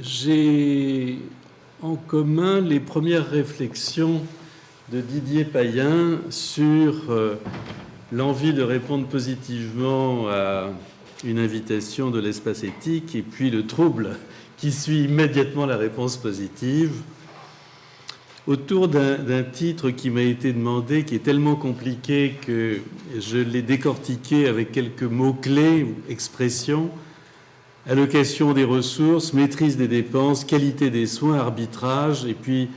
j'ai en commun les premières réflexions de Didier Payen sur l'envie de répondre positivement à une invitation de l'espace éthique et puis le trouble qui suit immédiatement la réponse positive autour d'un titre qui m'a été demandé, qui est tellement compliqué que je l'ai décortiqué avec quelques mots-clés ou expressions: allocation des ressources, maîtrise des dépenses, qualité des soins, arbitrage, et puis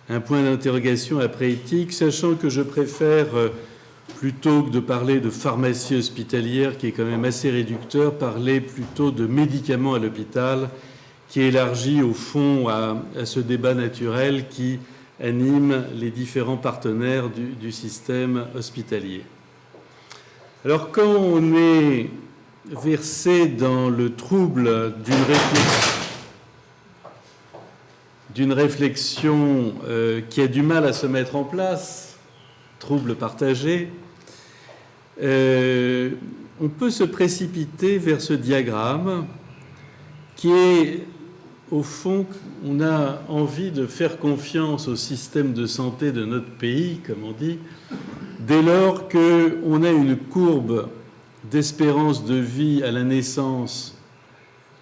un point d'interrogation après éthique, sachant que je préfère, plutôt que de parler de pharmacie hospitalière, qui est quand même assez réducteur, parler plutôt de médicaments à l'hôpital, qui élargit au fond à ce débat naturel qui anime les différents partenaires du système hospitalier. Alors, quand on est versé dans le trouble d'une réflexion qui a du mal à se mettre en place, trouble partagé, on peut se précipiter vers ce diagramme qui est, au fond, on a envie de faire confiance au système de santé de notre pays, comme on dit, dès lors qu'on a une courbe d'espérance de vie à la naissance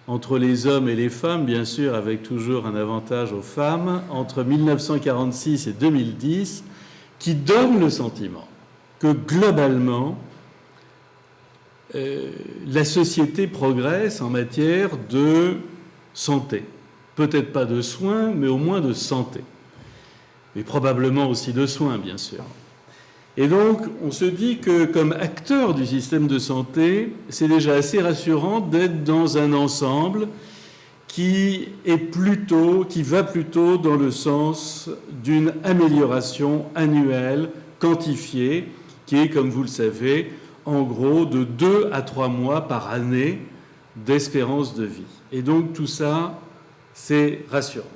entre les hommes et les femmes, bien sûr, avec toujours un avantage aux femmes, entre 1946 et 2010, qui donne le sentiment que, globalement, la société progresse en matière de santé. Peut-être pas de soins, mais au moins de santé. Mais probablement aussi de soins, bien sûr. Et donc, on se dit que, comme acteur du système de santé, c'est déjà assez rassurant d'être dans un ensemble qui va plutôt dans le sens d'une amélioration annuelle, quantifiée, qui est, comme vous le savez, en gros, de 2 à 3 mois par année d'espérance de vie. Et donc, tout ça, c'est rassurant.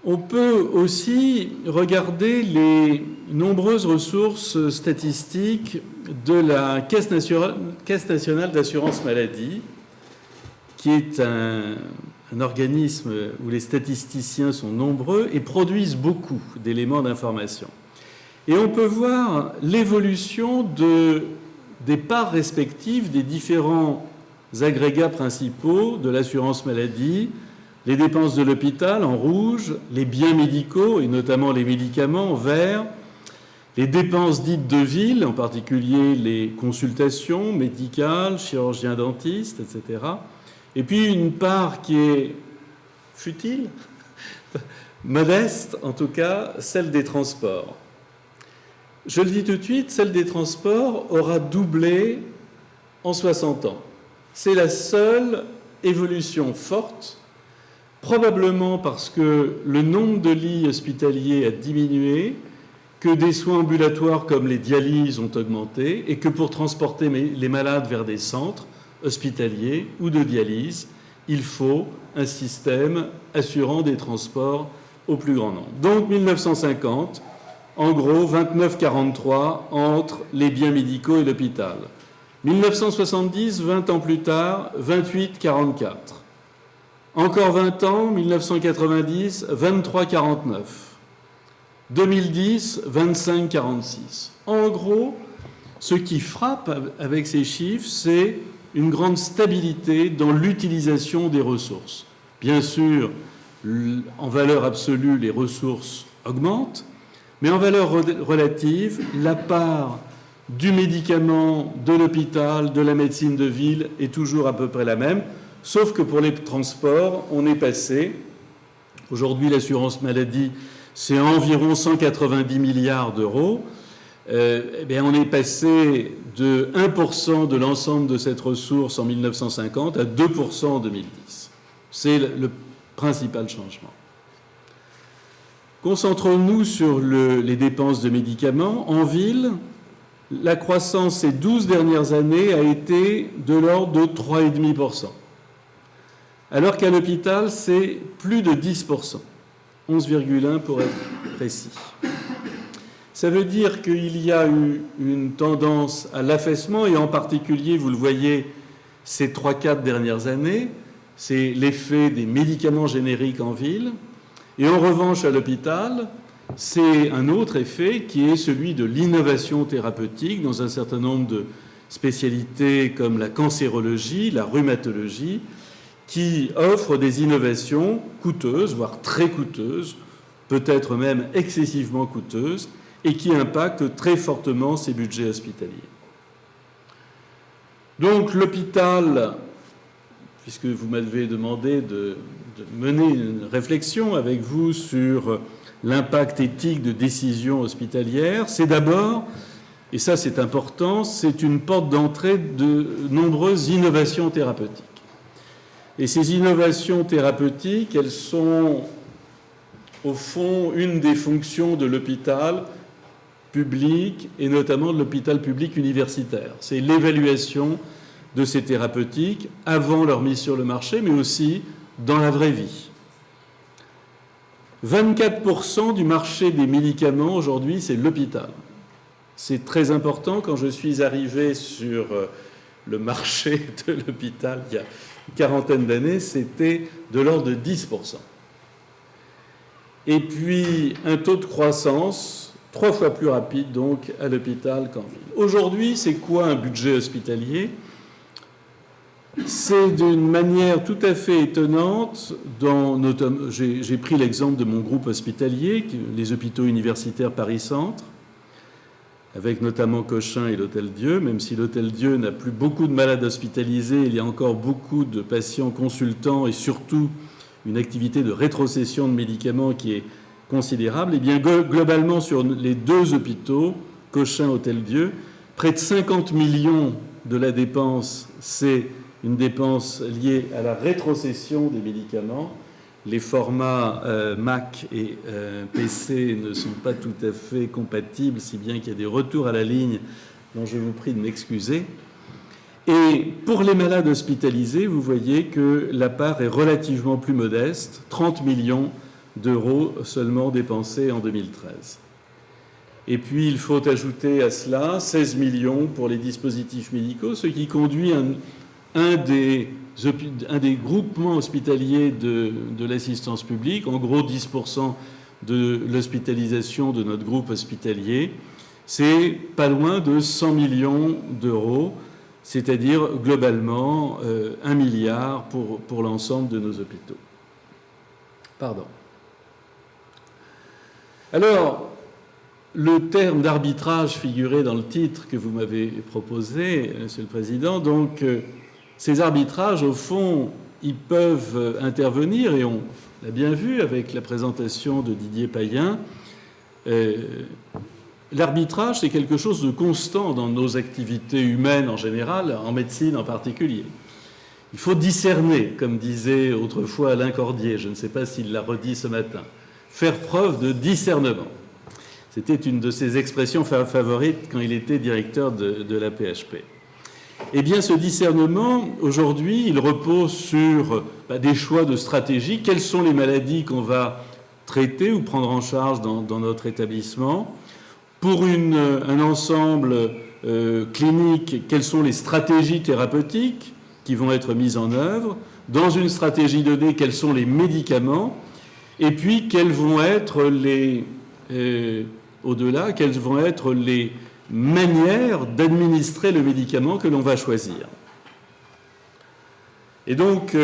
On peut aussi regarder les nombreuses ressources statistiques de la Caisse nationale d'assurance maladie, qui est un organisme où les statisticiens sont nombreux et produisent beaucoup d'éléments d'information. Et on peut voir l'évolution des parts respectives des différents agrégats principaux de l'assurance maladie: les dépenses de l'hôpital en rouge, les biens médicaux et notamment les médicaments en vert, les dépenses dites de ville, en particulier les consultations médicales, chirurgiens dentistes, etc. Et puis une part qui est futile, modeste en tout cas, celle des transports. Je le dis tout de suite, celle des transports aura doublé en 60 ans. C'est la seule évolution forte, probablement parce que le nombre de lits hospitaliers a diminué, que des soins ambulatoires comme les dialyses ont augmenté et que pour transporter les malades vers des centres hospitaliers ou de dialyse, il faut un système assurant des transports au plus grand nombre. Donc 1950, en gros 29-43 entre les biens médicaux et l'hôpital. 1970, 20 ans plus tard, 28-44. Encore 20 ans, 1990, 23-49. 2010, 25-46. En gros, ce qui frappe avec ces chiffres, c'est une grande stabilité dans l'utilisation des ressources. Bien sûr, en valeur absolue, les ressources augmentent, mais en valeur relative, la part du médicament, de l'hôpital, de la médecine de ville est toujours à peu près la même, sauf que pour les transports, on est passé, aujourd'hui l'assurance maladie, c'est environ 190 milliards d'euros, on est passé de 1% de l'ensemble de cette ressource en 1950 à 2% en 2010. C'est le principal changement. Concentrons-nous sur les dépenses de médicaments. En ville, la croissance ces 12 dernières années a été de l'ordre de 3,5%. Alors qu'à l'hôpital, c'est plus de 10%, 11,1% pour être précis. Ça veut dire qu'il y a eu une tendance à l'affaissement, et en particulier, vous le voyez, ces 3-4 dernières années, c'est l'effet des médicaments génériques en ville. Et en revanche, à l'hôpital, c'est un autre effet qui est celui de l'innovation thérapeutique dans un certain nombre de spécialités comme la cancérologie, la rhumatologie, qui offrent des innovations coûteuses, voire très coûteuses, peut-être même excessivement coûteuses, et qui impactent très fortement ces budgets hospitaliers. Donc l'hôpital, puisque vous m'avez demandé de mener une réflexion avec vous sur l'impact éthique de décisions hospitalières, c'est d'abord, et ça c'est important, c'est une porte d'entrée de nombreuses innovations thérapeutiques. Et ces innovations thérapeutiques, elles sont au fond une des fonctions de l'hôpital public et notamment de l'hôpital public universitaire. C'est l'évaluation de ces thérapeutiques avant leur mise sur le marché, mais aussi dans la vraie vie. 24% du marché des médicaments aujourd'hui, c'est l'hôpital. C'est très important. Quand je suis arrivé sur le marché de l'hôpital il y a une quarantaine d'années, c'était de l'ordre de 10%. Et puis un taux de croissance 3 fois plus rapide donc à l'hôpital qu'en ville. Aujourd'hui, c'est quoi un budget hospitalier ? C'est d'une manière tout à fait étonnante, j'ai pris l'exemple de mon groupe hospitalier, les hôpitaux universitaires Paris-Centre, avec notamment Cochin et l'Hôtel-Dieu. Même si l'Hôtel-Dieu n'a plus beaucoup de malades hospitalisés, il y a encore beaucoup de patients consultants et surtout une activité de rétrocession de médicaments qui est considérable. Et bien globalement, sur les 2 hôpitaux, Cochin, Hôtel-Dieu, près de 50 millions de la dépense, c'est une dépense liée à la rétrocession des médicaments. Les formats Mac et PC ne sont pas tout à fait compatibles, si bien qu'il y a des retours à la ligne dont je vous prie de m'excuser. Et pour les malades hospitalisés, vous voyez que la part est relativement plus modeste, 30 millions d'euros seulement dépensés en 2013. Et puis il faut ajouter à cela 16 millions pour les dispositifs médicaux, ce qui conduit un des groupements hospitaliers de l'assistance publique, en gros 10% de l'hospitalisation de notre groupe hospitalier, c'est pas loin de 100 millions d'euros, c'est-à-dire globalement 1 milliard pour l'ensemble de nos hôpitaux. Pardon. Alors, le terme d'arbitrage figurait dans le titre que vous m'avez proposé, Monsieur le Président. Donc, ces arbitrages, au fond, ils peuvent intervenir, et on l'a bien vu avec la présentation de Didier Payen. L'arbitrage, c'est quelque chose de constant dans nos activités humaines en général, en médecine en particulier. Il faut discerner, comme disait autrefois Alain Cordier, je ne sais pas s'il l'a redit ce matin, faire preuve de discernement. C'était une de ses expressions favorites quand il était directeur de la PHP. Eh bien, ce discernement, aujourd'hui, il repose sur des choix de stratégie. Quelles sont les maladies qu'on va traiter ou prendre en charge dans notre établissement ? Pour un ensemble clinique, quelles sont les stratégies thérapeutiques qui vont être mises en œuvre? Dans une stratégie donnée, quels sont les médicaments? Et puis, quelles vont être au-delà, quelles vont être les manière d'administrer le médicament que l'on va choisir. Et donc,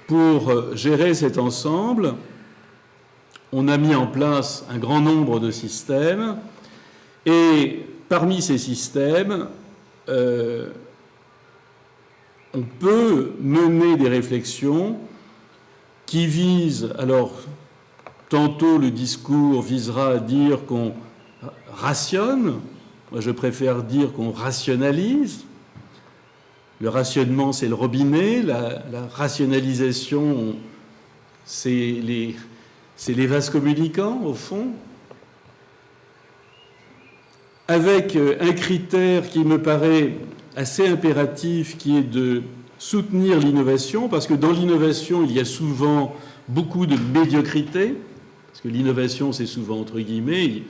pour gérer cet ensemble, on a mis en place un grand nombre de systèmes, et parmi ces systèmes, on peut mener des réflexions qui visent, alors, tantôt le discours visera à dire qu'on rationne. Moi, je préfère dire qu'on rationalise. Le rationnement, c'est le robinet. La rationalisation, c'est les vases communicants, au fond. Avec un critère qui me paraît assez impératif, qui est de soutenir l'innovation, parce que dans l'innovation, il y a souvent beaucoup de médiocrité, parce que l'innovation, c'est souvent entre guillemets,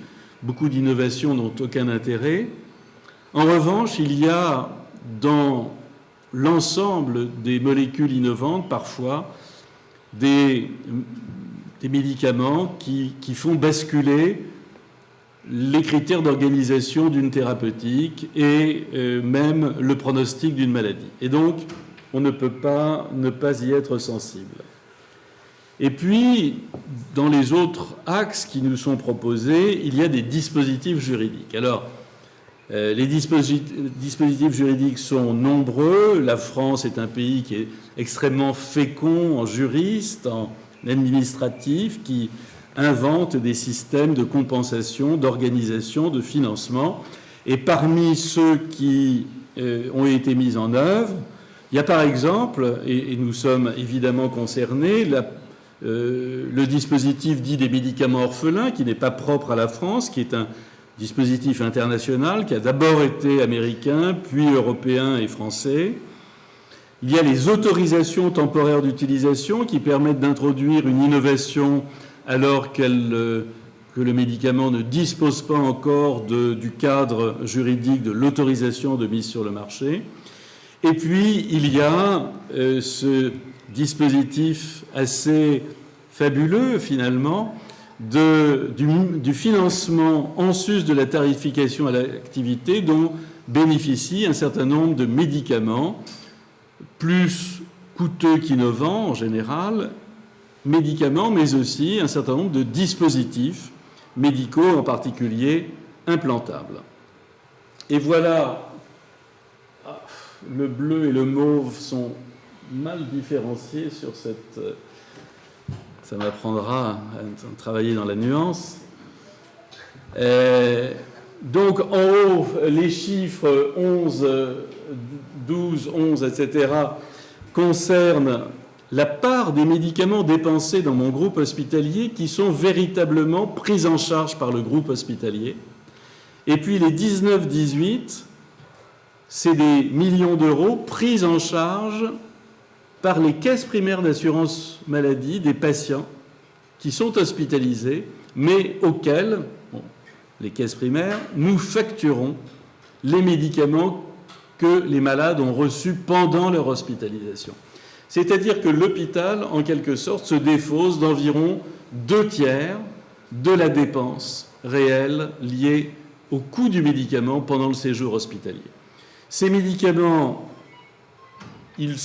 beaucoup d'innovations n'ont aucun intérêt. En revanche, il y a dans l'ensemble des molécules innovantes, parfois des médicaments qui font basculer les critères d'organisation d'une thérapeutique et même le pronostic d'une maladie. Et donc, on ne peut pas ne pas y être sensible. Et puis, dans les autres axes qui nous sont proposés, il y a des dispositifs juridiques. Alors, les dispositifs juridiques sont nombreux. La France est un pays qui est extrêmement fécond en juristes, en administratifs, qui invente des systèmes de compensation, d'organisation, de financement. Et parmi ceux qui ont été mis en œuvre, il y a par exemple, et nous sommes évidemment concernés, le dispositif dit des médicaments orphelins, qui n'est pas propre à la France, qui est un dispositif international, qui a d'abord été américain, puis européen et français. Il y a les autorisations temporaires d'utilisation qui permettent d'introduire une innovation alors que le médicament ne dispose pas encore du cadre juridique de l'autorisation de mise sur le marché. Et puis, il y a ce dispositif assez fabuleux, finalement, du financement en sus de la tarification à l'activité dont bénéficient un certain nombre de médicaments, plus coûteux qu'innovants en général, médicaments, mais aussi un certain nombre de dispositifs médicaux, en particulier implantables. Et voilà, le bleu et le mauve sont mal différenciés sur cette... Ça m'apprendra à travailler dans la nuance. Donc, en haut, les chiffres 11, 12, 11, etc. concernent la part des médicaments dépensés dans mon groupe hospitalier qui sont véritablement pris en charge par le groupe hospitalier. Et puis les 19-18, c'est des millions d'euros pris en charge par les caisses primaires d'assurance maladie des patients qui sont hospitalisés, mais auxquels, les caisses primaires, nous facturons les médicaments que les malades ont reçus pendant leur hospitalisation. C'est-à-dire que l'hôpital, en quelque sorte, se défausse d'environ 2/3 de la dépense réelle liée au coût du médicament pendant le séjour hospitalier. Ces médicaments, il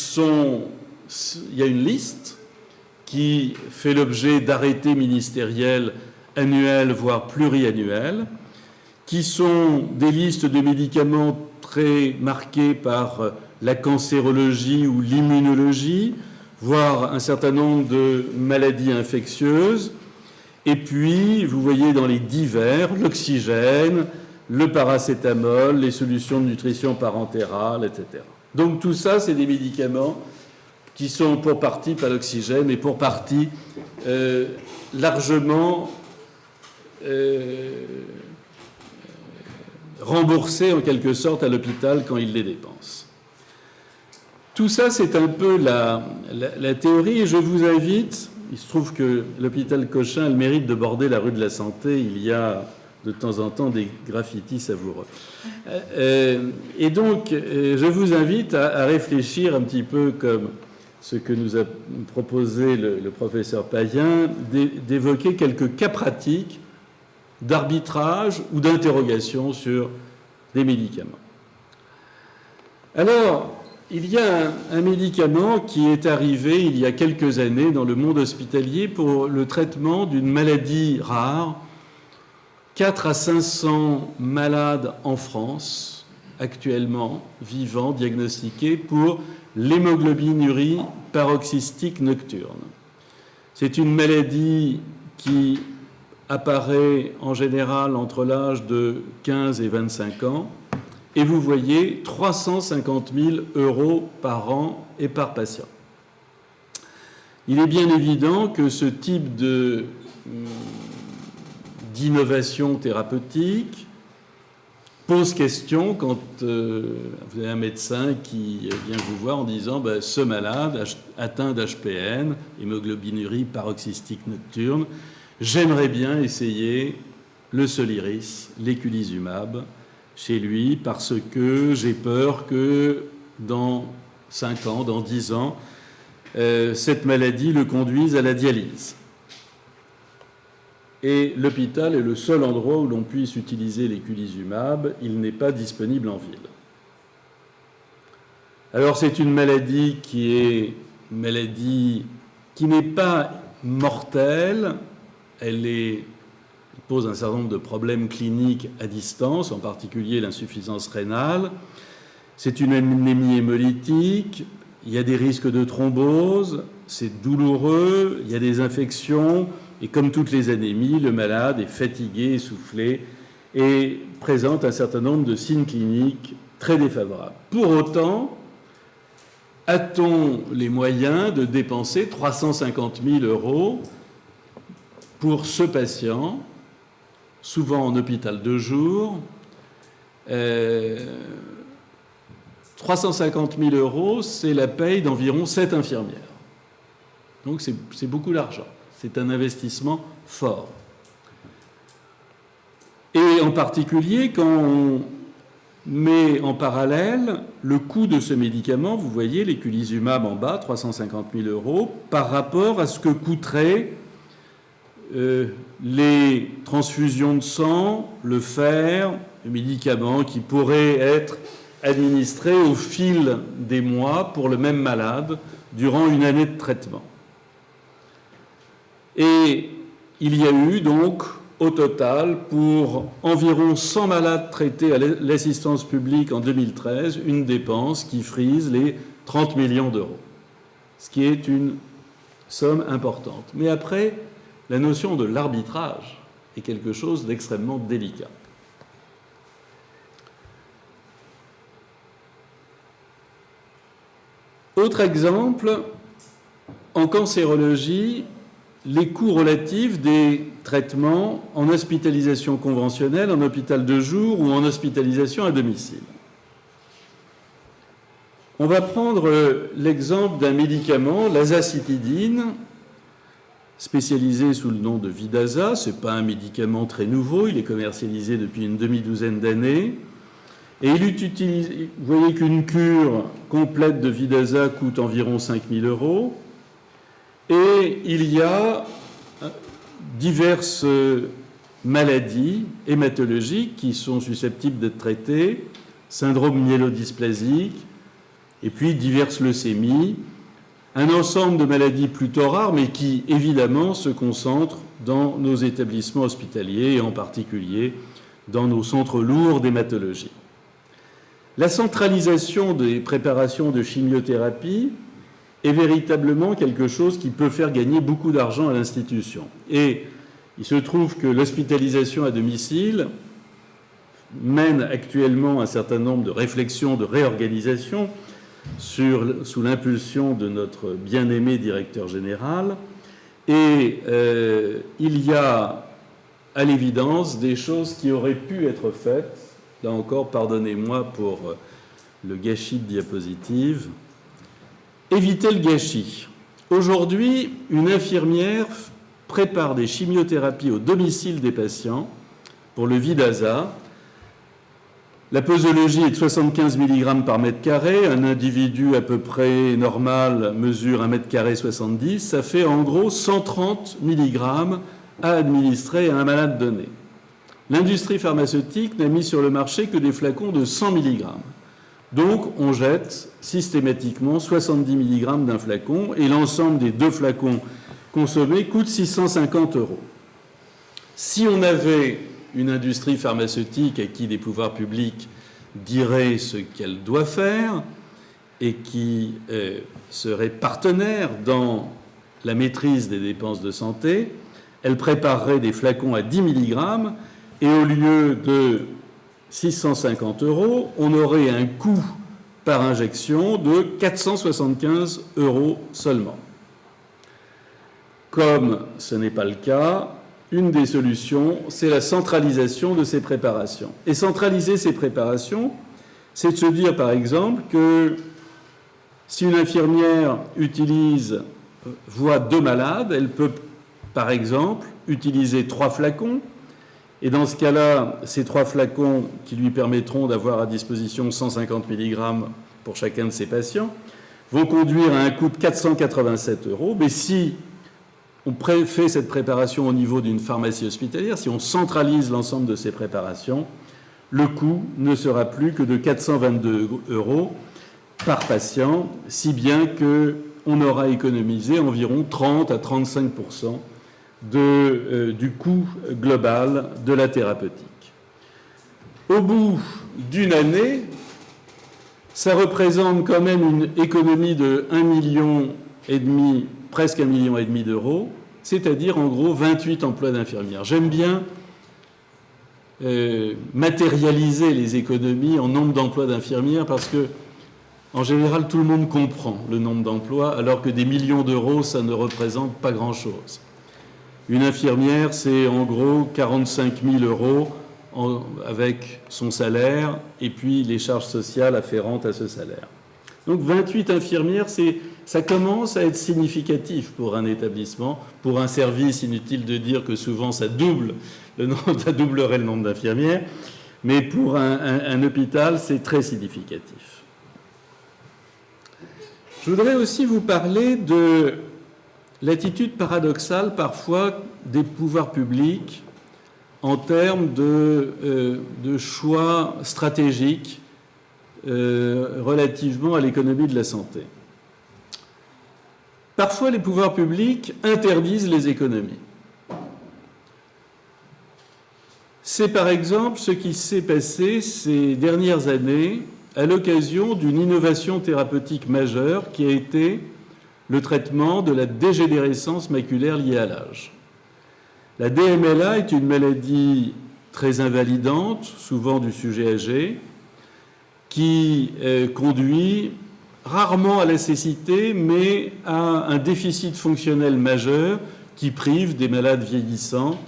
y a une liste qui fait l'objet d'arrêtés ministériels annuels, voire pluriannuels, qui sont des listes de médicaments très marquées par la cancérologie ou l'immunologie, voire un certain nombre de maladies infectieuses. Et puis, vous voyez dans les divers, l'oxygène, le paracétamol, les solutions de nutrition parentérale, etc. Donc tout ça, c'est des médicaments qui sont pour partie pas l'oxygène, et pour partie largement remboursés en quelque sorte à l'hôpital quand il les dépense. Tout ça, c'est un peu la théorie, et je vous invite, il se trouve que l'hôpital Cochin a le mérite de border la rue de la Santé, il y a de temps en temps des graffitis savoureux. Et donc, je vous invite à réfléchir un petit peu comme ce que nous a proposé le professeur Payen, d'évoquer quelques cas pratiques d'arbitrage ou d'interrogation sur des médicaments. Alors, il y a un médicament qui est arrivé il y a quelques années dans le monde hospitalier pour le traitement d'une maladie rare. 4 à 500 malades en France, actuellement vivants, diagnostiqués pour l'hémoglobinurie paroxystique nocturne. C'est une maladie qui apparaît en général entre l'âge de 15 et 25 ans. Et vous voyez 350 000 € par an et par patient. Il est bien évident que ce type d'innovation thérapeutique pose question quand vous avez un médecin qui vient vous voir en disant ce malade atteint d'HPN, hémoglobinurie paroxystique nocturne, j'aimerais bien essayer le Soliris, l'éculizumab, chez lui, parce que j'ai peur que dans 5 ans, dans 10 ans, cette maladie le conduise à la dialyse. Et l'hôpital est le seul endroit où l'on puisse utiliser l'éculizumab. Il n'est pas disponible en ville. Alors c'est une maladie qui n'est pas mortelle. Elle pose un certain nombre de problèmes cliniques à distance, en particulier l'insuffisance rénale. C'est une anémie hémolytique. Il y a des risques de thrombose. C'est douloureux. Il y a des infections. Et comme toutes les anémies, le malade est fatigué, essoufflé et présente un certain nombre de signes cliniques très défavorables. Pour autant, a-t-on les moyens de dépenser 350 000 € pour ce patient, souvent en hôpital de jour 350 000 €, c'est la paye d'environ 7 infirmières. Donc c'est beaucoup d'argent. C'est un investissement fort. Et en particulier, quand on met en parallèle le coût de ce médicament, vous voyez l'éculizumab en bas, 350 000 €, par rapport à ce que coûteraient les transfusions de sang, le fer, les médicaments qui pourraient être administrés au fil des mois pour le même malade durant une année de traitement. Et il y a eu donc au total, pour environ 100 malades traités à l'assistance publique en 2013, une dépense qui frise les 30 millions d'euros, ce qui est une somme importante. Mais après, la notion de l'arbitrage est quelque chose d'extrêmement délicat. Autre exemple, en cancérologie, les coûts relatifs des traitements en hospitalisation conventionnelle, en hôpital de jour ou en hospitalisation à domicile. On va prendre l'exemple d'un médicament, l'azacitidine, spécialisé sous le nom de Vidaza. Ce n'est pas un médicament très nouveau, il est commercialisé depuis une demi-douzaine d'années. Et il utilise, vous voyez qu'une cure complète de Vidaza coûte environ 5 000 €. Et il y a diverses maladies hématologiques qui sont susceptibles d'être traitées, syndrome myélodysplasique, et puis diverses leucémies, un ensemble de maladies plutôt rares, mais qui évidemment se concentrent dans nos établissements hospitaliers, et en particulier dans nos centres lourds d'hématologie. La centralisation des préparations de chimiothérapie est véritablement quelque chose qui peut faire gagner beaucoup d'argent à l'institution. Et il se trouve que l'hospitalisation à domicile mène actuellement un certain nombre de réflexions de réorganisation sous l'impulsion de notre bien-aimé directeur général. Et il y a à l'évidence des choses qui auraient pu être faites. Là encore, pardonnez-moi pour le gâchis de diapositive. Éviter le gâchis. Aujourd'hui, une infirmière prépare des chimiothérapies au domicile des patients pour le Vidaza. La posologie est de 75 mg par mètre carré. Un individu à peu près normal mesure 1,70 m 70. Ça fait en gros 130 mg à administrer à un malade donné. L'industrie pharmaceutique n'a mis sur le marché que des flacons de 100 mg. Donc, on jette systématiquement 70 mg d'un flacon et l'ensemble des 2 flacons consommés coûte 650 €. Si on avait une industrie pharmaceutique à qui les pouvoirs publics diraient ce qu'elle doit faire et qui serait partenaire dans la maîtrise des dépenses de santé, elle préparerait des flacons à 10 mg et au lieu de 650 €, on aurait un coût par injection de 475 € seulement. Comme ce n'est pas le cas, une des solutions, c'est la centralisation de ces préparations. Et centraliser ces préparations, c'est de se dire, par exemple, que si une infirmière voit 2 malades, elle peut, par exemple, utiliser 3 flacons. Et dans ce cas-là, ces 3 flacons qui lui permettront d'avoir à disposition 150 mg pour chacun de ses patients, vont conduire à un coût de 487 €. Mais si on fait cette préparation au niveau d'une pharmacie hospitalière, si on centralise l'ensemble de ces préparations, le coût ne sera plus que de 422 € par patient, si bien qu'on aura économisé environ 30 à 35% du coût global de la thérapeutique. Au bout d'une année, ça représente quand même une économie de 1,5 million, presque 1,5 million d'euros, c'est-à-dire en gros 28 emplois d'infirmières. J'aime bien matérialiser les économies en nombre d'emplois d'infirmières parce que, en général, tout le monde comprend le nombre d'emplois, alors que des millions d'euros, ça ne représente pas grand-chose. Une infirmière, c'est en gros 45 000 € avec son salaire et puis les charges sociales afférentes à ce salaire. Donc 28 infirmières, ça commence à être significatif pour un établissement, pour un service. Inutile de dire que souvent ça doublerait le nombre d'infirmières, mais pour un hôpital, c'est très significatif. Je voudrais aussi vous parler de l'attitude paradoxale parfois des pouvoirs publics en termes de choix stratégiques relativement à l'économie de la santé. Parfois, les pouvoirs publics interdisent les économies. C'est par exemple ce qui s'est passé ces dernières années à l'occasion d'une innovation thérapeutique majeure qui a été le traitement de la dégénérescence maculaire liée à l'âge. La DMLA est une maladie très invalidante, souvent du sujet âgé, qui conduit rarement à la cécité, mais à un déficit fonctionnel majeur qui prive des malades vieillissants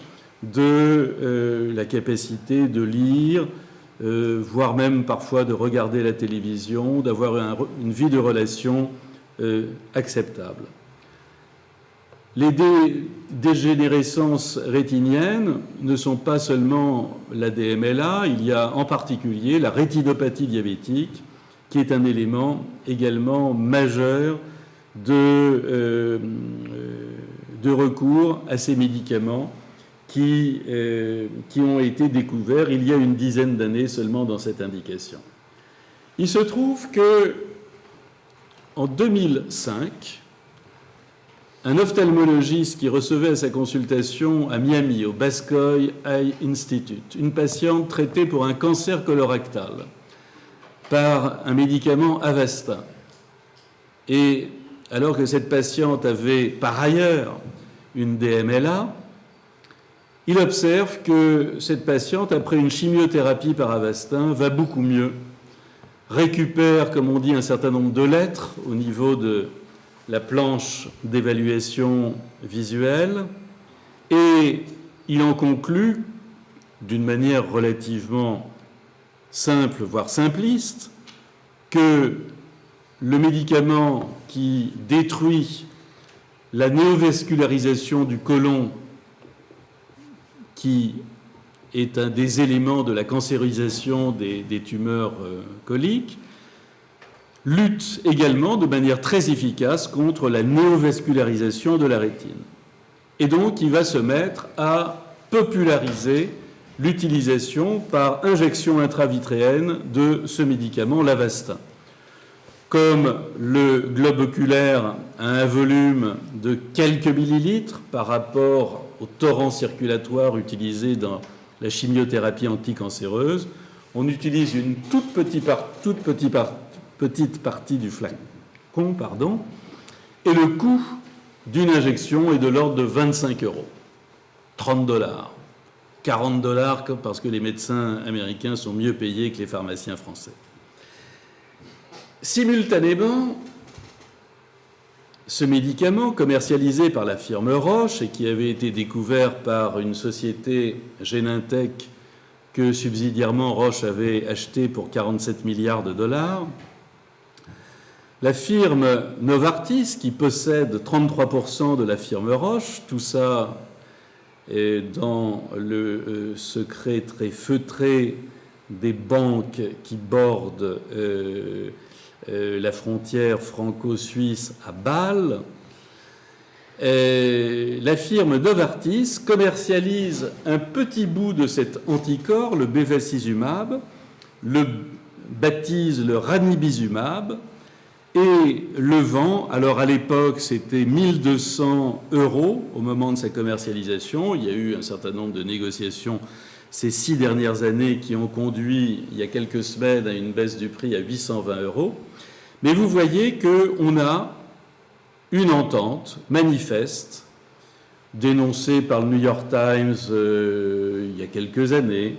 de la capacité de lire, voire même parfois de regarder la télévision, d'avoir une vie de relation acceptable. Les dégénérescences rétiniennes ne sont pas seulement la DMLA, il y a en particulier la rétinopathie diabétique, qui est un élément également majeur de recours à ces médicaments qui ont été découverts il y a une dizaine d'années seulement dans cette indication. Il se trouve que en 2005, un ophtalmologiste qui recevait à sa consultation à Miami, au Bascoy Eye Institute, une patiente traitée pour un cancer colorectal par un médicament Avastin. Et alors que cette patiente avait par ailleurs une DMLA, il observe que cette patiente, après une chimiothérapie par Avastin, va beaucoup mieux, récupère, comme on dit, un certain nombre de lettres au niveau de la planche d'évaluation visuelle, et il en conclut, d'une manière relativement simple, voire simpliste, que le médicament qui détruit la néovascularisation du côlon, qui est un des éléments de la cancérisation des tumeurs coliques, lutte également de manière très efficace contre la néovascularisation de la rétine. Et donc, il va se mettre à populariser l'utilisation par injection intravitréenne de ce médicament, l'Avastin. Comme le globe oculaire a un volume de quelques millilitres par rapport au torrent circulatoire utilisé dans la chimiothérapie anticancéreuse, on utilise une toute petite partie du flacon, et le coût d'une injection est de l'ordre de 25 €, 30 $, 40 $ parce que les médecins américains sont mieux payés que les pharmaciens français. Simultanément, ce médicament, commercialisé par la firme Roche et qui avait été découvert par une société Genentech que subsidiairement Roche avait acheté pour 47 milliards $, la firme Novartis, qui possède 33% de la firme Roche, tout ça est dans le secret très feutré des banques qui bordent la frontière franco-suisse à Bâle. La firme Novartis commercialise un petit bout de cet anticorps, le bevacizumab, le baptise le ranibizumab et le vend. Alors à l'époque, c'était 1 200 € au moment de sa commercialisation. Il y a eu un certain nombre de négociations ces 6 dernières années qui ont conduit, il y a quelques semaines, à une baisse du prix à 820 €. Mais vous voyez qu'on a une entente manifeste dénoncée par le New York Times il y a quelques années,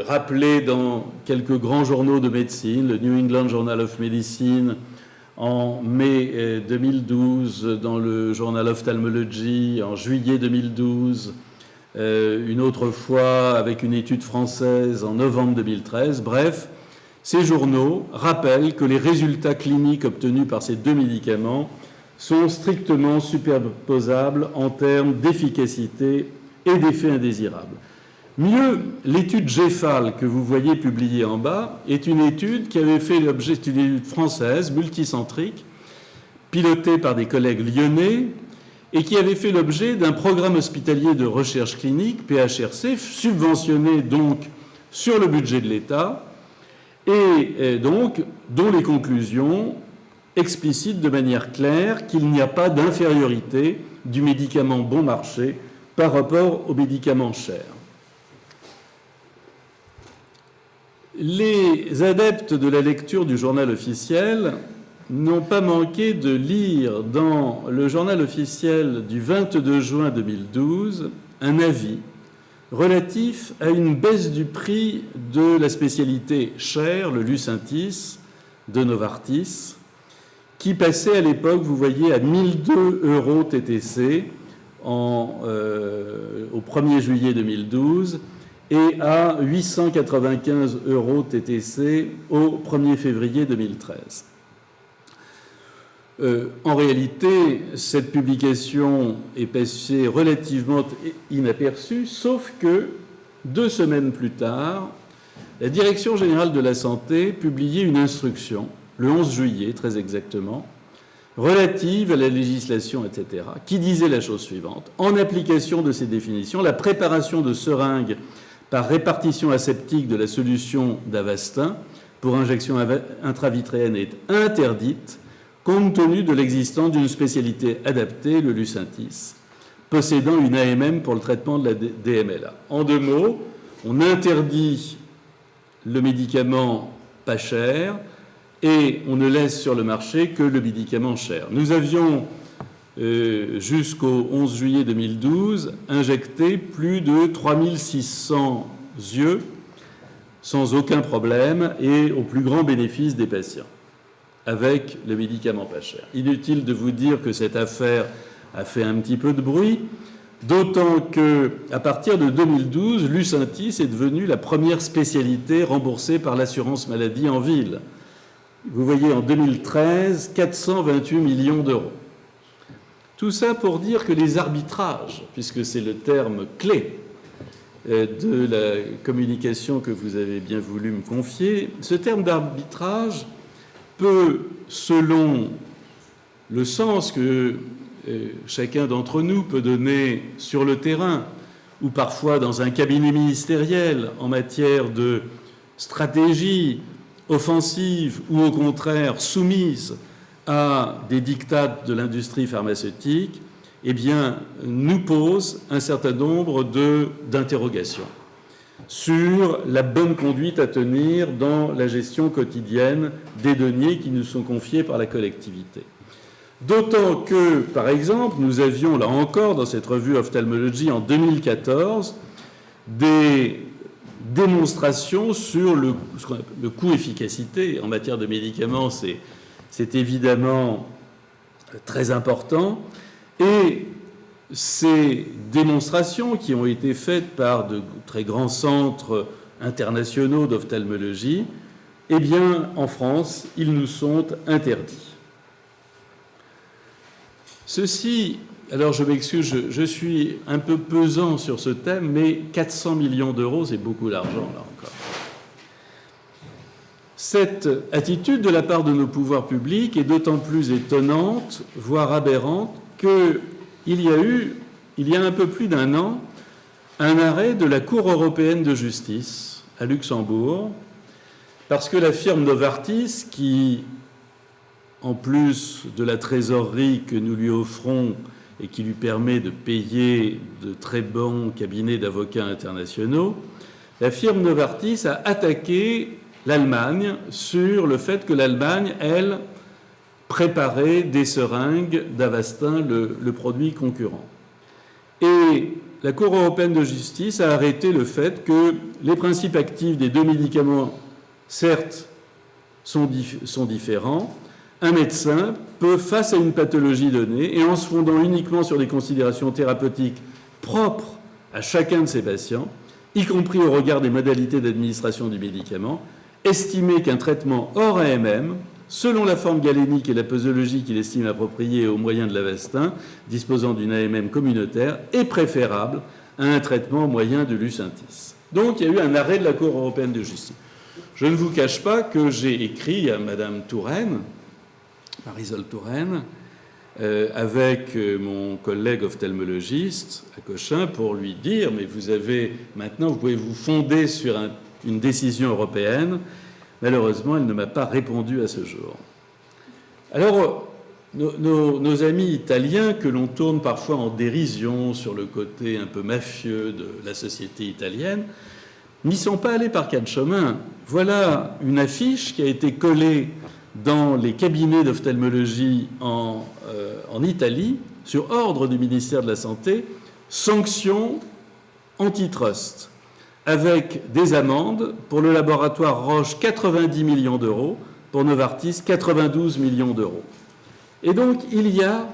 rappelée dans quelques grands journaux de médecine, le New England Journal of Medicine en mai 2012, dans le Journal of Ophthalmology en juillet 2012, une autre fois avec une étude française en novembre 2013. Bref, ces journaux rappellent que les résultats cliniques obtenus par ces deux médicaments sont strictement superposables en termes d'efficacité et d'effets indésirables. Mieux, l'étude GEFAL que vous voyez publiée en bas est une étude qui avait fait l'objet d'une étude française, multicentrique, pilotée par des collègues lyonnais, et qui avait fait l'objet d'un programme hospitalier de recherche clinique, PHRC, subventionné donc sur le budget de l'État, et donc dont les conclusions explicitent de manière claire qu'il n'y a pas d'infériorité du médicament bon marché par rapport au médicament cher. Les adeptes de la lecture du journal officiel n'ont pas manqué de lire dans le journal officiel du 22 juin 2012 un avis relatif à une baisse du prix de la spécialité chère, le Lucentis, de Novartis, qui passait à l'époque, vous voyez, à 1 002 € TTC au 1er juillet 2012 et à 895 € TTC au 1er février 2013. En réalité, cette publication est passée relativement inaperçue, sauf que 2 semaines plus tard, la Direction générale de la santé publiait une instruction, le 11 juillet très exactement, relative à la législation, etc., qui disait la chose suivante. En application de ces définitions, la préparation de seringues par répartition aseptique de la solution d'Avastin pour injection intravitréenne est interdite compte tenu de l'existence d'une spécialité adaptée, le Lucentis, possédant une AMM pour le traitement de la DMLA. En 2 mots, on interdit le médicament pas cher et on ne laisse sur le marché que le médicament cher. Nous avions, jusqu'au 11 juillet 2012, injecté plus de 3600 yeux sans aucun problème et au plus grand bénéfice des patients, avec le médicament pas cher. Inutile de vous dire que cette affaire a fait un petit peu de bruit, d'autant qu'à partir de 2012, Lucentis est devenu la première spécialité remboursée par l'assurance maladie en ville. Vous voyez, en 2013, 428 millions d'euros. Tout ça pour dire que les arbitrages, puisque c'est le terme clé de la communication que vous avez bien voulu me confier, ce terme d'arbitrage peut, selon le sens que chacun d'entre nous peut donner sur le terrain ou parfois dans un cabinet ministériel en matière de stratégie offensive ou au contraire soumise à des dictats de l'industrie pharmaceutique, eh bien, nous pose un certain nombre d'interrogations sur la bonne conduite à tenir dans la gestion quotidienne des deniers qui nous sont confiés par la collectivité. D'autant que, par exemple, nous avions, là encore, dans cette revue Ophthalmology en 2014, des démonstrations sur le coût-efficacité. En matière de médicaments, c'est évidemment très important. Et ces démonstrations qui ont été faites par de très grands centres internationaux d'ophtalmologie, eh bien, en France, ils nous sont interdits. Ceci, alors je m'excuse, je suis un peu pesant sur ce thème, mais 400 millions d'euros, c'est beaucoup d'argent, là encore. Cette attitude de la part de nos pouvoirs publics est d'autant plus étonnante, voire aberrante, qu'il y a un peu plus d'un an, un arrêt de la Cour européenne de justice à Luxembourg, parce que la firme Novartis, qui, en plus de la trésorerie que nous lui offrons et qui lui permet de payer de très bons cabinets d'avocats internationaux, la firme Novartis a attaqué l'Allemagne sur le fait que l'Allemagne, elle, préparait des seringues d'Avastin, le produit concurrent. Et la Cour européenne de justice a arrêté le fait que les principes actifs des deux médicaments, certes, sont différents. Un médecin peut, face à une pathologie donnée, et en se fondant uniquement sur des considérations thérapeutiques propres à chacun de ses patients, y compris au regard des modalités d'administration du médicament, estimer qu'un traitement hors AMM, selon la forme galénique et la posologie qu'il estime appropriée au moyen de l'Avastin, disposant d'une AMM communautaire, est préférable à un traitement au moyen de Lucentis. Donc il y a eu un arrêt de la Cour européenne de justice. Je ne vous cache pas que j'ai écrit à Madame Touraine, Marisol Touraine, avec mon collègue ophtalmologiste à Cochin pour lui dire « Mais maintenant, vous pouvez vous fonder sur une décision européenne ». Malheureusement, elle ne m'a pas répondu à ce jour. Alors, nos amis italiens, que l'on tourne parfois en dérision sur le côté un peu mafieux de la société italienne, n'y sont pas allés par quatre chemins. Voilà une affiche qui a été collée dans les cabinets d'ophtalmologie en Italie, sur ordre du ministère de la Santé, sanctions antitrust, avec des amendes pour le laboratoire Roche, 90 millions d'euros, pour Novartis, 92 millions d'euros. Et donc, il y a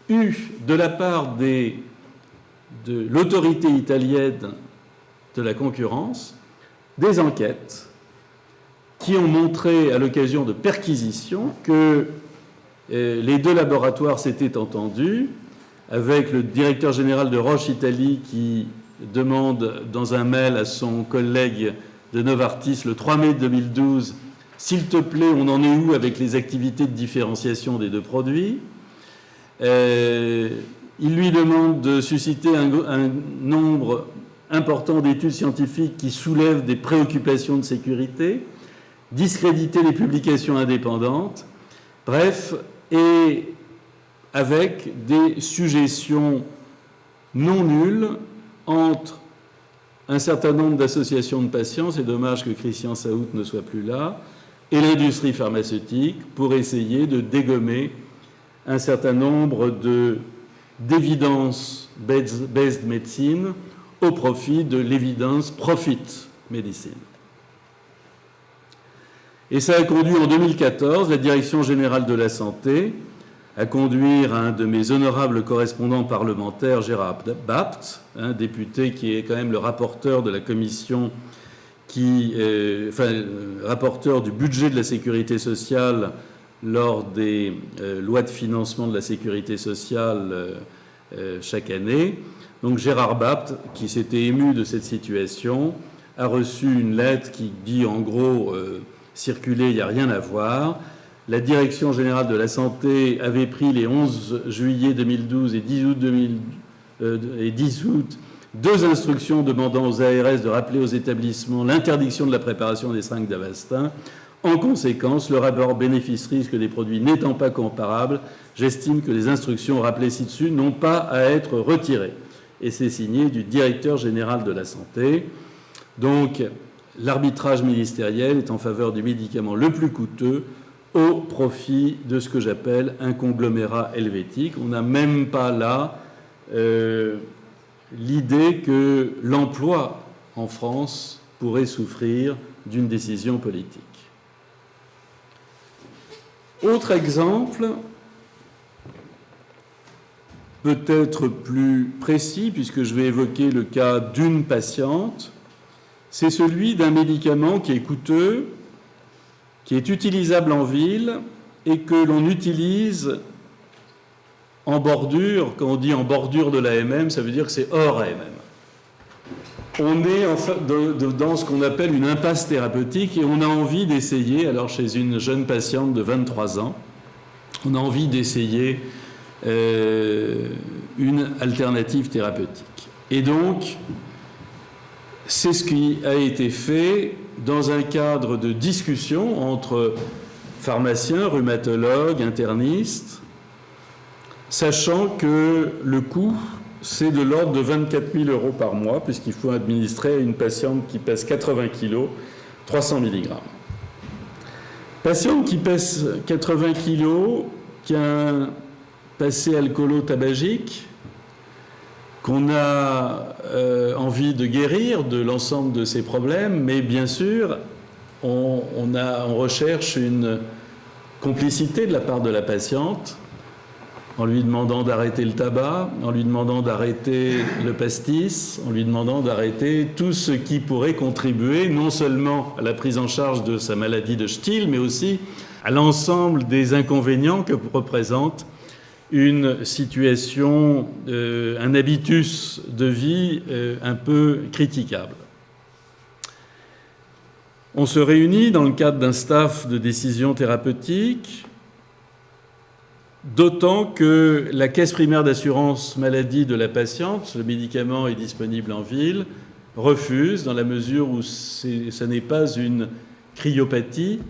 eu, de la part de l'autorité italienne de la concurrence, des enquêtes qui ont montré, à l'occasion de perquisitions, que les deux laboratoires s'étaient entendus, avec le directeur général de Roche Italie qui demande dans un mail à son collègue de Novartis le 3 mai 2012 « S'il te plaît, on en est où avec les activités de différenciation des deux produits ?» Il lui demande de susciter un nombre important d'études scientifiques qui soulèvent des préoccupations de sécurité, discréditer les publications indépendantes, bref, et avec des suggestions non nulles entre un certain nombre d'associations de patients, c'est dommage que Christian Saout ne soit plus là, et l'industrie pharmaceutique pour essayer de dégommer un certain nombre d'évidence-based medicine au profit de l'évidence profit medicine. Et ça a conduit en 2014 la Direction générale de la santé à conduire un de mes honorables correspondants parlementaires, Gérard Bapt, un député qui est quand même le rapporteur de la commission rapporteur du budget de la sécurité sociale lors des lois de financement de la sécurité sociale chaque année. Donc Gérard Bapt, qui s'était ému de cette situation, a reçu une lettre qui dit en gros circuler, il n'y a rien à voir. La Direction générale de la santé avait pris les 11 juillet 2012 et 10 août deux instructions demandant aux ARS de rappeler aux établissements l'interdiction de la préparation des seringues d'Avastin. En conséquence, le rapport bénéfice-risque des produits n'étant pas comparable, j'estime que les instructions rappelées ci-dessus n'ont pas à être retirées. Et c'est signé du directeur général de la santé. Donc, l'arbitrage ministériel est en faveur du médicament le plus coûteux au profit de ce que j'appelle un conglomérat helvétique. On n'a même pas là l'idée que l'emploi en France pourrait souffrir d'une décision politique. Autre exemple, peut-être plus précis, puisque je vais évoquer le cas d'une patiente, c'est celui d'un médicament qui est coûteux, qui est utilisable en ville et que l'on utilise en bordure. Quand on dit en bordure de l'AMM, ça veut dire que c'est hors AMM. on est dans ce qu'on appelle une impasse thérapeutique et on a envie d'essayer, alors chez une jeune patiente de 23 ans, on a envie d'essayer une alternative thérapeutique. Et donc, c'est ce qui a été fait dans un cadre de discussion entre pharmaciens, rhumatologues, internistes, sachant que le coût, c'est de l'ordre de 24 000 € par mois, puisqu'il faut administrer à une patiente qui pèse 80 kg, 300 mg. Patiente qui pèse 80 kg, qui a un passé alcoolo-tabagique, qu'on a envie de guérir de l'ensemble de ses problèmes, mais bien sûr, on recherche une complicité de la part de la patiente, en lui demandant d'arrêter le tabac, en lui demandant d'arrêter le pastis, en lui demandant d'arrêter tout ce qui pourrait contribuer non seulement à la prise en charge de sa maladie de Still, mais aussi à l'ensemble des inconvénients que représente une situation, un habitus de vie un peu critiquable. On se réunit dans le cadre d'un staff de décision thérapeutique, d'autant que la caisse primaire d'assurance maladie de la patiente, le médicament est disponible en ville, refuse dans la mesure où ce n'est pas une cryopathie,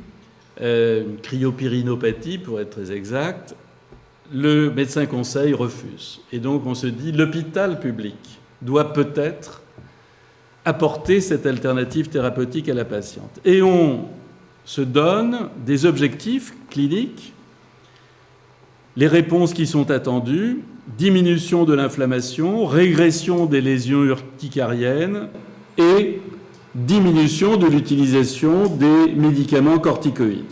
une cryopyrinopathie pour être très exact. Le médecin conseil refuse. Et donc on se dit l'hôpital public doit peut-être apporter cette alternative thérapeutique à la patiente. Et on se donne des objectifs cliniques, les réponses qui sont attendues, diminution de l'inflammation, régression des lésions urticariennes et diminution de l'utilisation des médicaments corticoïdes.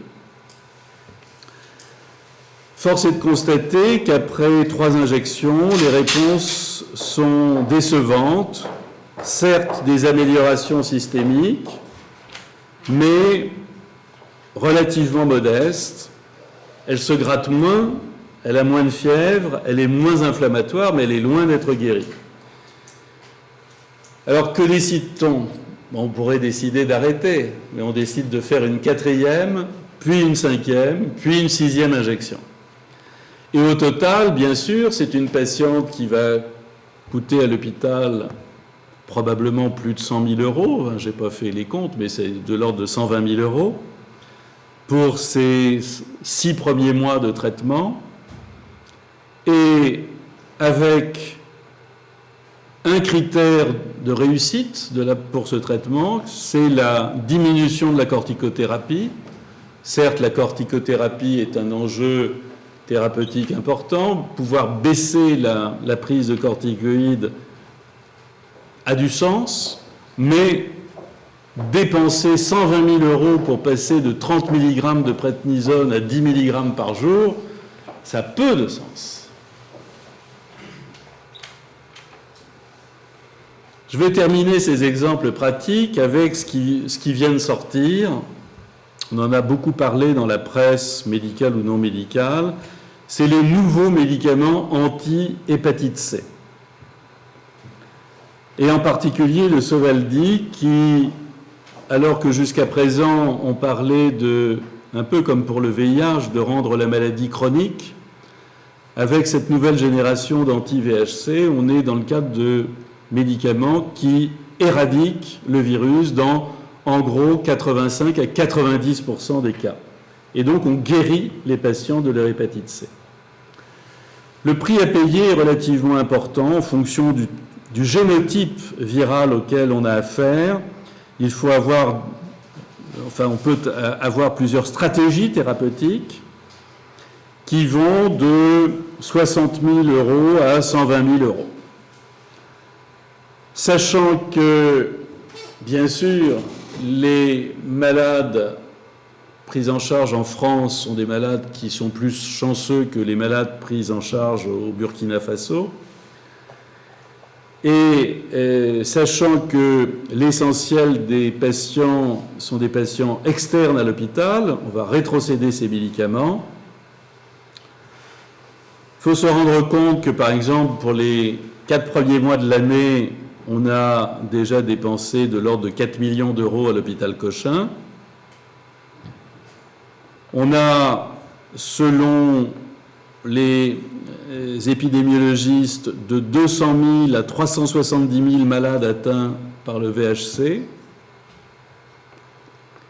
Force est de constater qu'après 3 injections, les réponses sont décevantes, certes des améliorations systémiques, mais relativement modestes. Elle se gratte moins, elle a moins de fièvre, elle est moins inflammatoire, mais elle est loin d'être guérie. Alors que décide-t-on ? On pourrait décider d'arrêter, mais on décide de faire une 4e, puis une 5e, puis une 6e injection. Et au total, bien sûr, c'est une patiente qui va coûter à l'hôpital probablement plus de 100 000 €. Je n'ai pas fait les comptes, mais c'est de l'ordre de 120 000 € pour ces 6 premiers mois de traitement. Et avec un critère de réussite pour ce traitement, c'est la diminution de la corticothérapie. Certes, la corticothérapie est un enjeu thérapeutique important. Pouvoir baisser la prise de corticoïdes a du sens, mais dépenser 120 000 € pour passer de 30 mg de prednisone à 10 mg par jour, ça a peu de sens. Je vais terminer ces exemples pratiques avec ce qui vient de sortir. On en a beaucoup parlé dans la presse médicale ou non médicale. C'est les nouveaux médicaments anti-hépatite C. Et en particulier le Sovaldi qui, alors que jusqu'à présent on parlait un peu comme pour le VIH, de rendre la maladie chronique, avec cette nouvelle génération d'anti-VHC, on est dans le cadre de médicaments qui éradiquent le virus dans, en gros, 85 à 90% des cas. Et donc, on guérit les patients de leur hépatite C. Le prix à payer est relativement important en fonction du génotype viral auquel on a affaire. On peut avoir plusieurs stratégies thérapeutiques qui vont de 60 000 € à 120 000 €. Sachant que, bien sûr, les malades pris en charge en France sont des malades qui sont plus chanceux que les malades pris en charge au Burkina Faso. Et sachant que l'essentiel des patients sont des patients externes à l'hôpital, on va rétrocéder ces médicaments. Il faut se rendre compte que, par exemple, pour les 4 premiers mois de l'année, on a déjà dépensé de l'ordre de 4 millions d'euros à l'hôpital Cochin. On a, selon les épidémiologistes, de 200 000 à 370 000 malades atteints par le VHC.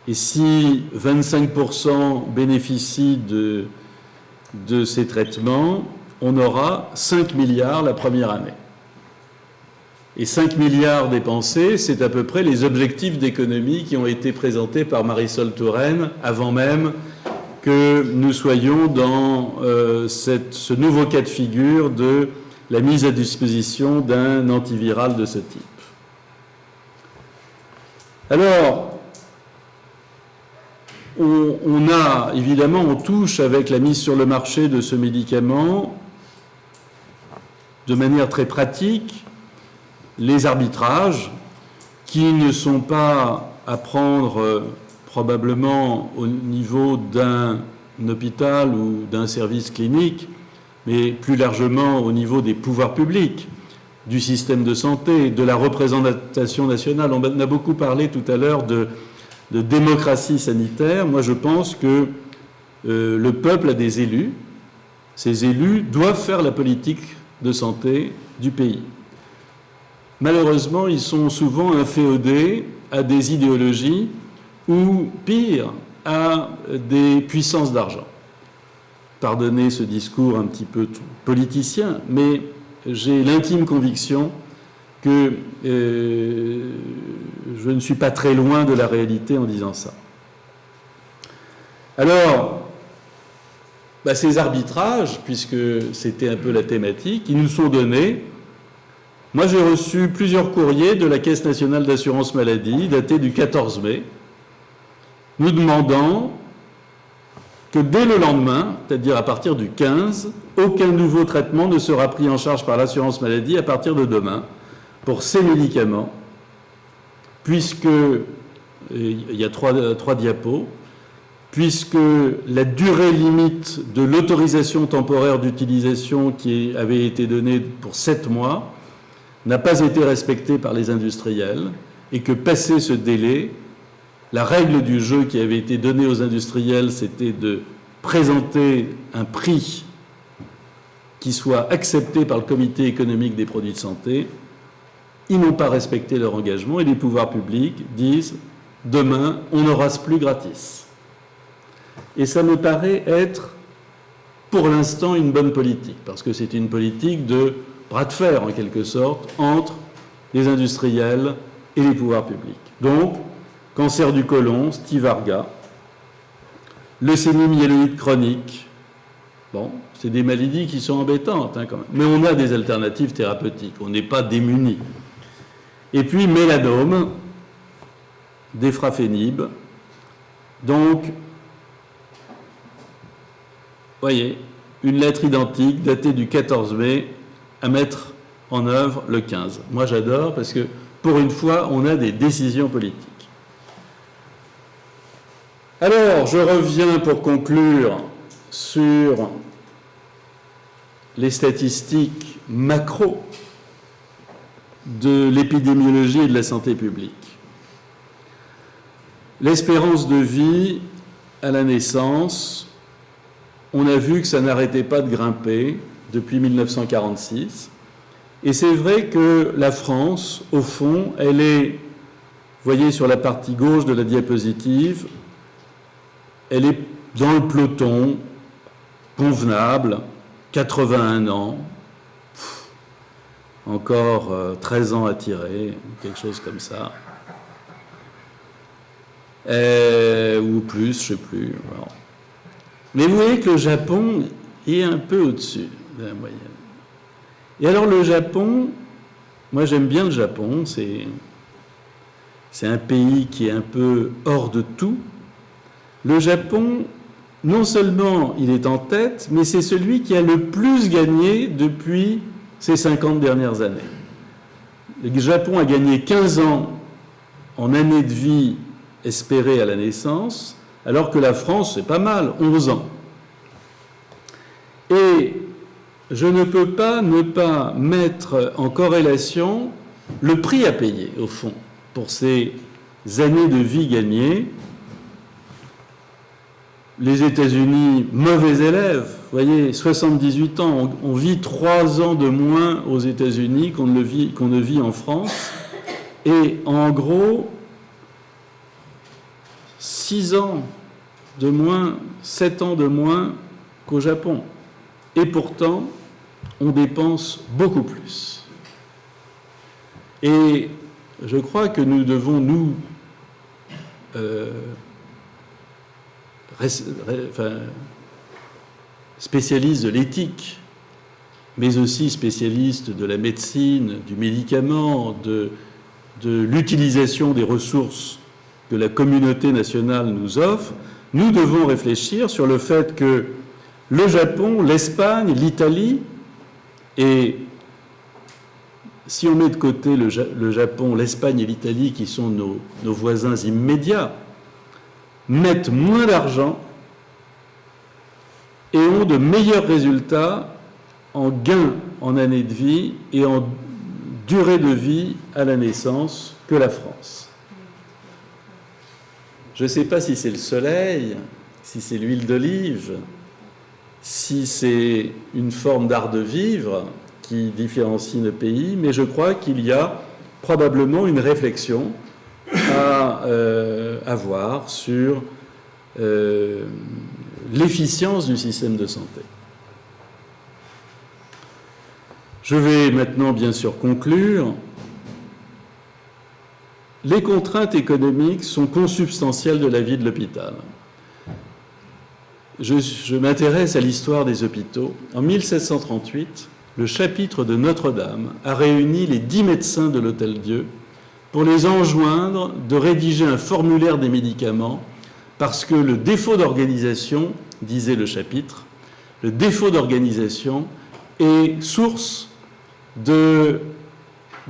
Et si 25% bénéficient de ces traitements, on aura 5 milliards la première année. Et 5 milliards dépensés, c'est à peu près les objectifs d'économie qui ont été présentés par Marisol Touraine avant même que nous soyons dans ce nouveau cas de figure de la mise à disposition d'un antiviral de ce type. Alors, on touche avec la mise sur le marché de ce médicament de manière très pratique les arbitrages qui ne sont pas à prendre probablement au niveau d'un hôpital ou d'un service clinique, mais plus largement au niveau des pouvoirs publics, du système de santé, de la représentation nationale. On a beaucoup parlé tout à l'heure de démocratie sanitaire. Moi, je pense que le peuple a des élus. Ces élus doivent faire la politique de santé du pays. Malheureusement, ils sont souvent inféodés à des idéologies ou, pire, à des puissances d'argent. Pardonnez ce discours un petit peu politicien, mais j'ai l'intime conviction que je ne suis pas très loin de la réalité en disant ça. Alors, ces arbitrages, puisque c'était un peu la thématique, ils nous sont donnés. Moi, j'ai reçu plusieurs courriers de la Caisse nationale d'assurance maladie, datés du 14 mai, nous demandant que dès le lendemain, c'est-à-dire à partir du 15, aucun nouveau traitement ne sera pris en charge par l'assurance maladie à partir de demain pour ces médicaments, puisque, il y a trois diapos, puisque la durée limite de l'autorisation temporaire d'utilisation qui avait été donnée pour 7 mois n'a pas été respectée par les industriels et que, passé ce délai, la règle du jeu qui avait été donnée aux industriels, c'était de présenter un prix qui soit accepté par le Comité économique des produits de santé. Ils n'ont pas respecté leur engagement et les pouvoirs publics disent « demain, on n'aura plus gratis ». Et ça me paraît être, pour l'instant, une bonne politique, parce que c'est une politique de bras de fer, en quelque sorte, entre les industriels et les pouvoirs publics. Donc, cancer du côlon, Stivarga, leucémie myéloïde chronique, bon, c'est des maladies qui sont embêtantes, quand même. Mais on a des alternatives thérapeutiques, on n'est pas démunis. Et puis, mélanome, défrafénib. Donc, voyez, une lettre identique datée du 14 mai à mettre en œuvre le 15. Moi, j'adore parce que, pour une fois, on a des décisions politiques. Alors, je reviens pour conclure sur les statistiques macro de l'épidémiologie et de la santé publique. L'espérance de vie à la naissance, on a vu que ça n'arrêtait pas de grimper depuis 1946. Et c'est vrai que la France, au fond, elle est, vous voyez sur la partie gauche de la diapositive, elle est dans le peloton convenable, 81 ans, encore 13 ans à tirer, quelque chose comme ça. Ou plus, je ne sais plus. Alors. Mais vous voyez que le Japon est un peu au-dessus de la moyenne. Et alors le Japon, moi j'aime bien le Japon, c'est un pays qui est un peu hors de tout. Le Japon, non seulement il est en tête, mais c'est celui qui a le plus gagné depuis ces 50 dernières années. Le Japon a gagné 15 ans en années de vie espérées à la naissance, alors que la France, c'est pas mal, 11 ans. Et je ne peux pas ne pas mettre en corrélation le prix à payer, au fond, pour ces années de vie gagnées. Les États-Unis, mauvais élèves, vous voyez, 78 ans, on vit 3 ans de moins aux États-Unis qu'on ne vit en France, et en gros, 6 ans de moins, 7 ans de moins qu'au Japon. Et pourtant, on dépense beaucoup plus. Et je crois que nous devons, nous, spécialistes de l'éthique, mais aussi spécialistes de la médecine, du médicament, de l'utilisation des ressources que la communauté nationale nous offre, nous devons réfléchir sur le fait que le Japon, l'Espagne, l'Italie, et si on met de côté le Japon, l'Espagne et l'Italie, qui sont nos voisins immédiats, mettent moins d'argent et ont de meilleurs résultats en gains en années de vie et en durée de vie à la naissance que la France. Je ne sais pas si c'est le soleil, si c'est l'huile d'olive, si c'est une forme d'art de vivre qui différencie nos pays, mais je crois qu'il y a probablement une réflexion à avoir sur l'efficience du système de santé. Je vais maintenant bien sûr conclure. Les contraintes économiques sont consubstantielles de la vie de l'hôpital. Je m'intéresse à l'histoire des hôpitaux. En 1738, le chapitre de Notre-Dame a réuni les 10 médecins de l'Hôtel-Dieu pour les enjoindre de rédiger un formulaire des médicaments parce que le défaut d'organisation, disait le chapitre, le défaut d'organisation est source de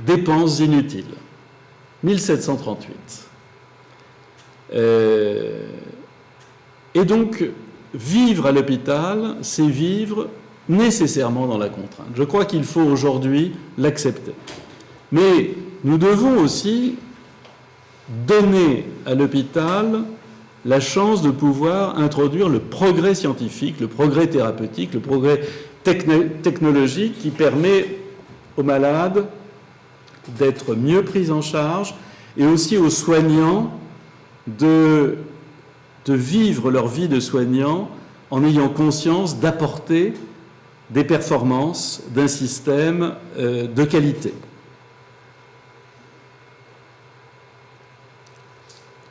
dépenses inutiles. 1738. Et donc, vivre à l'hôpital, c'est vivre nécessairement dans la contrainte. Je crois qu'il faut aujourd'hui l'accepter. Mais nous devons aussi donner à l'hôpital la chance de pouvoir introduire le progrès scientifique, le progrès thérapeutique, le progrès technologique qui permet aux malades d'être mieux pris en charge et aussi aux soignants de vivre leur vie de soignant en ayant conscience d'apporter des performances d'un système de qualité.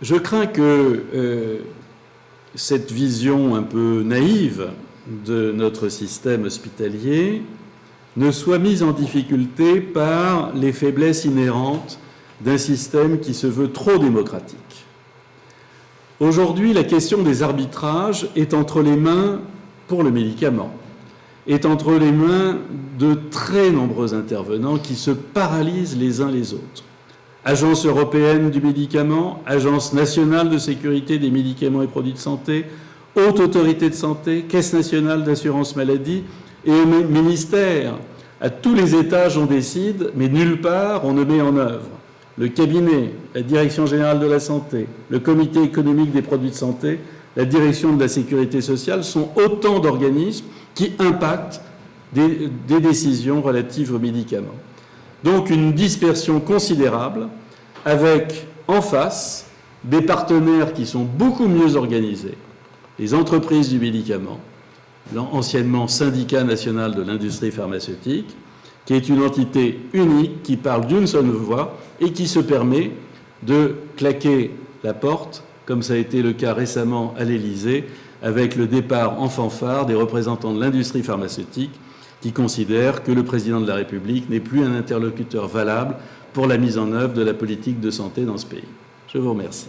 Je crains que cette vision un peu naïve de notre système hospitalier ne soit mise en difficulté par les faiblesses inhérentes d'un système qui se veut trop démocratique. Aujourd'hui, la question des arbitrages est entre les mains, pour le médicament, est entre les mains de très nombreux intervenants qui se paralysent les uns les autres. Agence européenne du médicament, Agence nationale de sécurité des médicaments et produits de santé, Haute autorité de santé, Caisse nationale d'assurance maladie et ministère. À tous les étages, on décide, mais nulle part on ne met en œuvre. Le cabinet, la Direction générale de la santé, le Comité économique des produits de santé, la Direction de la sécurité sociale sont autant d'organismes qui impactent des décisions relatives aux médicaments. Donc une dispersion considérable avec en face des partenaires qui sont beaucoup mieux organisés, les entreprises du médicament, anciennement Syndicat national de l'industrie pharmaceutique, qui est une entité unique qui parle d'une seule voix et qui se permet de claquer la porte, comme ça a été le cas récemment à l'Élysée, avec le départ en fanfare des représentants de l'industrie pharmaceutique qui considèrent que le président de la République n'est plus un interlocuteur valable pour la mise en œuvre de la politique de santé dans ce pays. Je vous remercie.